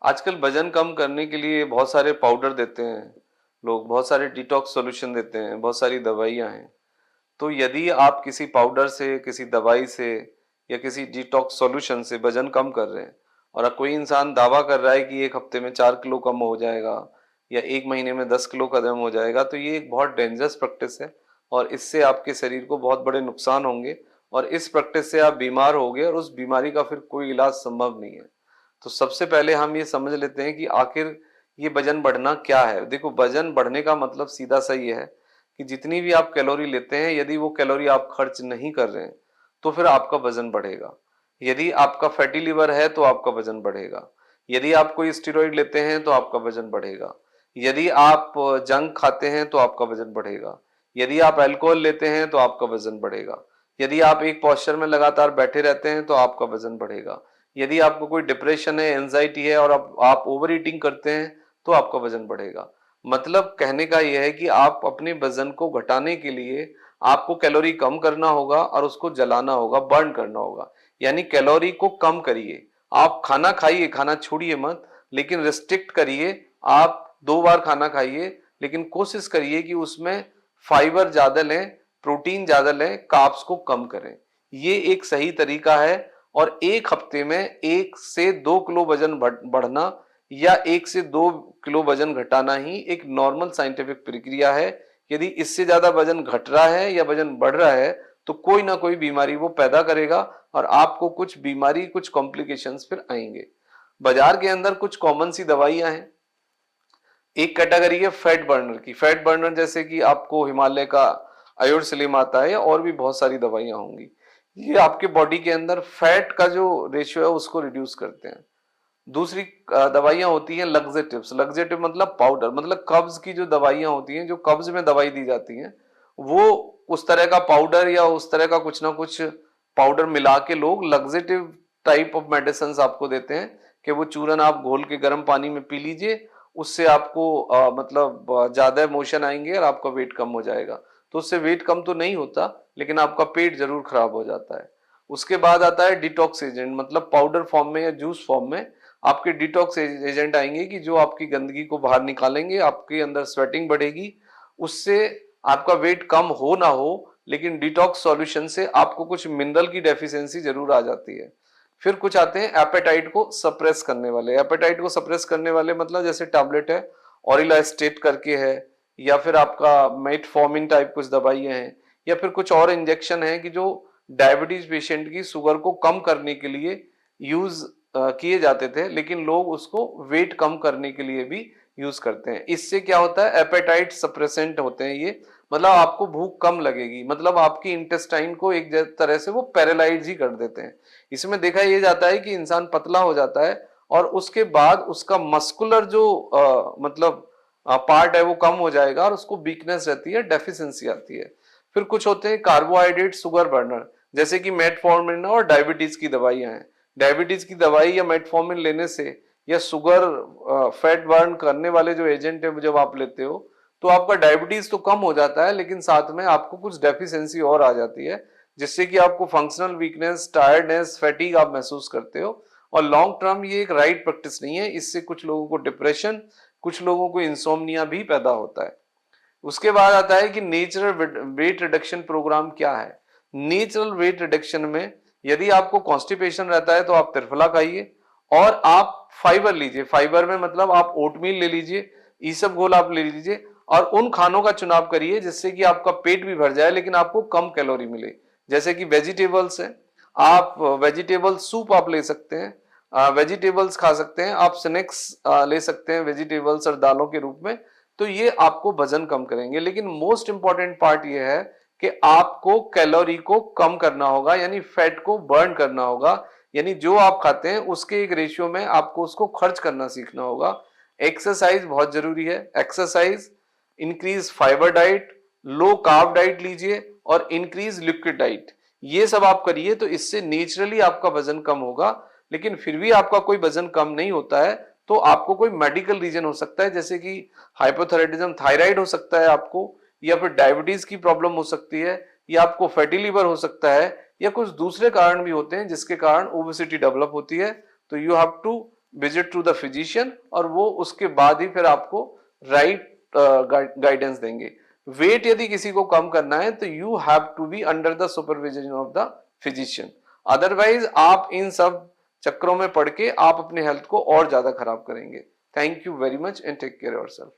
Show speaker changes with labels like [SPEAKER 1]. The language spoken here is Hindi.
[SPEAKER 1] आजकल वजन कम करने के लिए बहुत सारे पाउडर देते हैं लोग, बहुत सारे डिटॉक्स सॉल्यूशन देते हैं, बहुत सारी दवाइयाँ हैं। तो यदि आप किसी पाउडर से, किसी दवाई से या किसी डिटॉक्स सॉल्यूशन से वजन कम कर रहे हैं और कोई इंसान दावा कर रहा है कि एक हफ्ते में 4 किलो कम हो जाएगा या एक महीने में 10 किलो कम हो जाएगा, तो ये एक बहुत डेंजरस प्रैक्टिस है और इससे आपके शरीर को बहुत बड़े नुकसान होंगे और इस प्रैक्टिस से आप बीमार होगे और उस बीमारी का फिर कोई इलाज संभव नहीं है। तो सबसे पहले हम ये समझ लेते हैं कि आखिर ये वजन बढ़ना क्या है। देखो, वजन बढ़ने का मतलब सीधा सा ये है कि जितनी भी आप कैलोरी लेते हैं, यदि वो कैलोरी आप खर्च नहीं कर रहे हैं तो फिर आपका वजन बढ़ेगा। यदि आपका फैटी लिवर है तो आपका वजन बढ़ेगा। यदि आप कोई स्टेरॉइड लेते हैं तो आपका वजन बढ़ेगा। यदि आप जंक खाते हैं तो आपका वजन बढ़ेगा। यदि आप अल्कोहल लेते हैं तो आपका वजन बढ़ेगा। यदि आप एक पोस्चर में लगातार बैठे रहते हैं तो आपका वजन बढ़ेगा। यदि आपको कोई डिप्रेशन है, एंजाइटी है और आप ओवर ईटिंग करते हैं तो आपका वजन बढ़ेगा। मतलब कहने का यह है कि आप अपने वजन को घटाने के लिए आपको कैलोरी कम करना होगा और उसको जलाना होगा, बर्न करना होगा। यानी कैलोरी को कम करिए। आप खाना खाइए, खाना छोड़िए मत, लेकिन रिस्ट्रिक्ट करिए। आप 2 बार खाना खाइए, लेकिन कोशिश करिए कि उसमें फाइबर ज्यादा लें, प्रोटीन ज्यादा लें, कार्ब्स को कम करें। ये एक सही तरीका है और एक हफ्ते में 1 से 2 किलो वजन बढ़ना या 1 से 2 किलो वजन घटाना ही एक नॉर्मल साइंटिफिक प्रक्रिया है। यदि इससे ज्यादा वजन घट रहा है या वजन बढ़ रहा है तो कोई ना कोई बीमारी वो पैदा करेगा और आपको कुछ बीमारी, कुछ कॉम्प्लिकेशंस फिर आएंगे। बाजार के अंदर कुछ कॉमन सी दवाइयां हैं। एक कैटेगरी है फैट बर्नर की। फैट बर्नर जैसे कि आपको हिमालय का आयोडीन आता है और भी बहुत सारी दवाइयां होंगी। ये आपके बॉडी के अंदर फैट का जो रेशियो है उसको रिड्यूस करते हैं। दूसरी दवाइयां होती हैं लग्जेटिव्स। लग्जेटिव मतलब पाउडर, मतलब कब्ज की जो दवाइयां होती हैं, जो कब्ज में दवाई दी जाती हैं, वो उस तरह का पाउडर या उस तरह का कुछ ना कुछ पाउडर मिला के लोग लग्जेटिव टाइप ऑफ मेडिसिन आपको देते हैं कि वो चूरन आप घोल के गर्म पानी में पी लीजिए। उससे आपको मतलब ज्यादा मोशन आएंगे और आपका वेट कम हो जाएगा। तो उससे वेट कम तो नहीं होता, लेकिन आपका पेट जरूर खराब हो जाता है। उसके बाद आता है डिटॉक्स एजेंट, मतलब पाउडर फॉर्म में या जूस फॉर्म में आपके डिटॉक्स एजेंट आएंगे कि जो आपकी गंदगी को बाहर निकालेंगे, आपके अंदर स्वेटिंग बढ़ेगी। उससे आपका वेट कम हो ना हो, लेकिन डिटॉक्स सॉल्यूशन से आपको कुछ मिनरल की डेफिशिएंसी जरूर आ जाती है। फिर कुछ आते हैं एपेटाइट को सप्रेस करने वाले। एपेटाइट को सप्रेस करने वाले मतलब जैसे टैबलेट है, ऑरिलास्टेट करके है, या फिर आपका मेटफॉर्मिन टाइप कुछ दवाइयां हैं, या फिर कुछ और इंजेक्शन है कि जो डायबिटीज पेशेंट की शुगर को कम करने के लिए यूज किए जाते थे, लेकिन लोग उसको वेट कम करने के लिए भी यूज करते हैं। इससे क्या होता है, एपेटाइट सप्रेसेंट होते हैं ये। मतलब आपको भूख कम लगेगी, मतलब आपकी इंटेस्टाइन को एक तरह से वो पैरालाइज ही कर देते हैं। इसमें देखा यह जाता है कि इंसान पतला हो जाता है और उसके बाद उसका मस्कुलर जो मतलब पार्ट है वो कम हो जाएगा और उसको वीकनेस रहती है, डेफिशिएंसी आती है। फिर कुछ होते हैं कार्बोहाइड्रेट शुगर बर्नर, जैसे कि मेटफॉर्मिन और डायबिटीज की दवाइयां हैं। डायबिटीज की दवाई या मेटफॉर्मिन लेने से या शुगर फैट बर्न करने वाले जो एजेंट है जब आप लेते हो तो आपका डायबिटीज तो कम हो जाता है, लेकिन साथ में आपको कुछ डेफिशिएंसी और आ जाती है, जिससे कि आपको फंक्शनल वीकनेस, टायर्डनेस, फैटीग आप महसूस करते हो। और लॉन्ग टर्म ये एक राइट प्रैक्टिस नहीं है। इससे कुछ लोगों को डिप्रेशन, कुछ लोगों को इंसोम्निया भी पैदा होता है। उसके बाद आता है कि नेचुरल वेट रिडक्शन प्रोग्राम क्या है। नेचुरल वेट रिडक्शन में यदि आपको कॉन्स्टिपेशन रहता है तो आप त्रिफला खाइए और आप फाइबर लीजिए। फाइबर में मतलब आप ओटमील ले लीजिए, ईसबगोल आप ले लीजिए और उन खानों का चुनाव करिए जिससे कि आपका पेट भी भर जाए लेकिन आपको कम कैलोरी मिले। जैसे कि वेजिटेबल्स है, आप वेजिटेबल सूप आप ले सकते हैं, वेजिटेबल्स खा सकते हैं, आप स्नैक्स ले सकते हैं वेजिटेबल्स और दालों के रूप में। तो ये आपको वजन कम करेंगे। लेकिन मोस्ट इंपॉर्टेंट पार्ट ये है कि आपको कैलोरी को कम करना होगा, यानी फैट को बर्न करना होगा। यानी जो आप खाते हैं उसके एक रेशियो में आपको उसको खर्च करना सीखना होगा। एक्सरसाइज बहुत जरूरी है। Exercise, increase fibre diet, low carb diet लीजिए और इंक्रीज लिक्विड डाइट। ये सब आप करिए तो इससे नेचुरली आपका वजन कम होगा। लेकिन फिर भी आपका कोई वजन कम नहीं होता है तो आपको कोई मेडिकल रीजन हो सकता है, जैसे कि हाइपोथायराइडिज्म, थायराइड हो सकता है आपको, या फिर डायबिटीज की प्रॉब्लम हो सकती है, या आपको फैटी लीवर हो सकता है, या कुछ दूसरे कारण भी होते हैं जिसके कारण ओबेसिटी डेवलप होती है। तो you have to visit to the physician, और वो उसके बाद ही फिर आपको राइट गाइडेंस देंगे। वेट यदि किसी को कम करना है तो you have to be under the supervision of the physician, otherwise आप इन सब चक्रों में पड़ के आप अपने हेल्थ को और ज्यादा खराब करेंगे। Thank you very much and take care yourself.